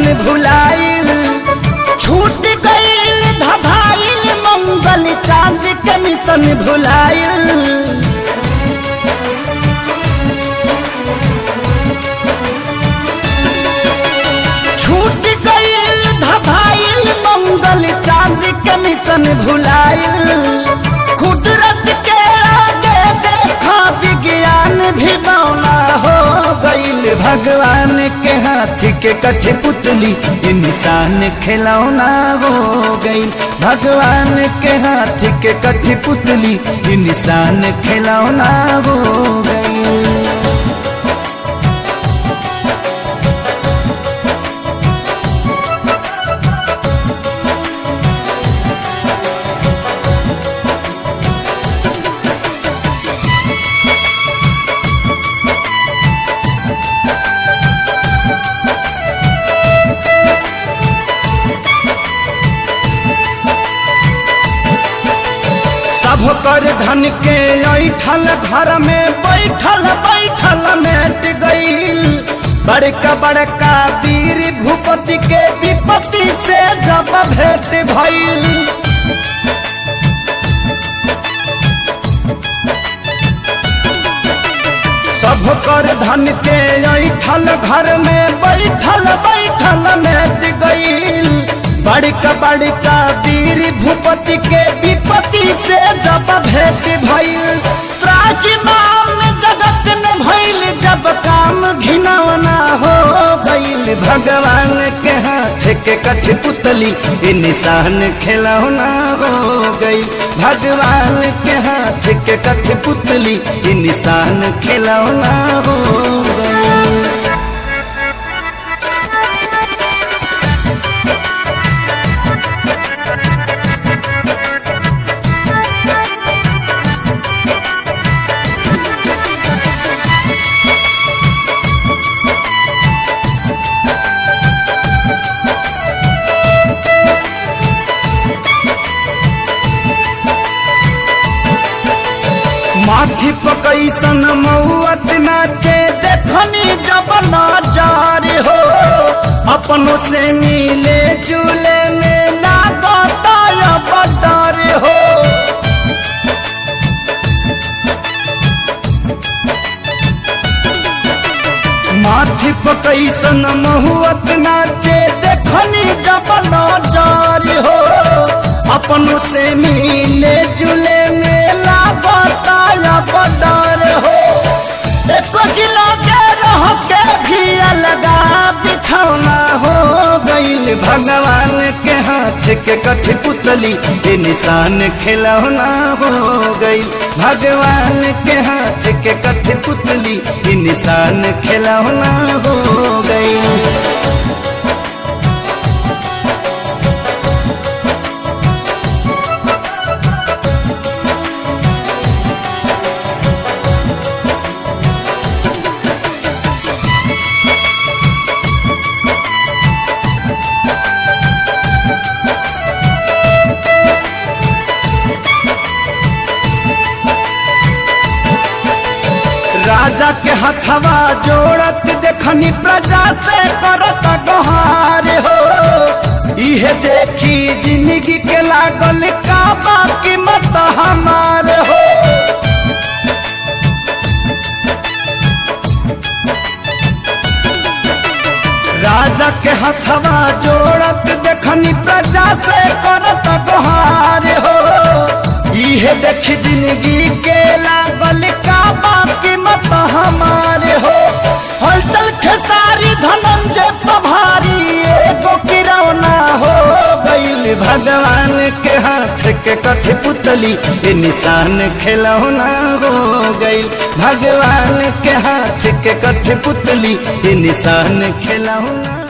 Mission भुलाइल, छूट गईल धभाइल मंगल चांद के मिशन भुलाइल। छूट गईल धभाइल मंगल चांद के मिशन भुलाइल। कुदरत के आगे देखा विज्ञान भी बौना हो गईल। भगवान के हाथ के कठपुतली इंसान खिलौना हो गई। भगवान के हाथ के कठपुतली इंसान खिलौना हो गई। कर धन के ऐठल घर में बैठल बैठल मेट गईल। बड़का बड़का वीर भूपति के विपत्ति से जब भेंट भइल। सब कर धन के ऐठल घर में बैठल बैठल मेट गईल। बड़का बड़का वीर भूपति के विपत्ति से जब भेंट भइल। त्राजिमाम जगत में भइल जब काम घिनौना हो गईल। भगवान के हाथ के कठपुतली इंसान खिलौना हो गई। भगवान के हाथ के कठपुतली इंसान खिलौना हो गई। माथी पकैसन मौत नाचे देखनी जब नजार हो। अपनों से मिले जुले में लागता बदर हो। माथी पकैसन महुअत नाचे देखनी जब नजार हो। अपनों से मिले जुले में लागता बदर हो। एक किलो के रह के भी अलगा बिछौना हो गईल। भगवान के हाथ के कठपुतली इंसान खिलौना हो गई। भगवान के हाथ के कठपुतली इंसान खिलौना हो गई। राजा के हथवा जोड़त देखनी प्रजा से करत गुहार हो। इहे देखी जिंदगी के लागल का बाकी मत हमार हो। राजा के हथवा जोड़त देखनी प्रजा से करत गुहार हो। इहे देखी जिंदगी के लागल का बाकी मत हमारे हो। हलचल खेसारी धनंजय प्रभारी एगो किरौना हो गईल। भगवान के हाथ के कठपुतली इंसान खिलौना हो गईल। भगवान के हाथ के कठपुतली इंसान खिलौना।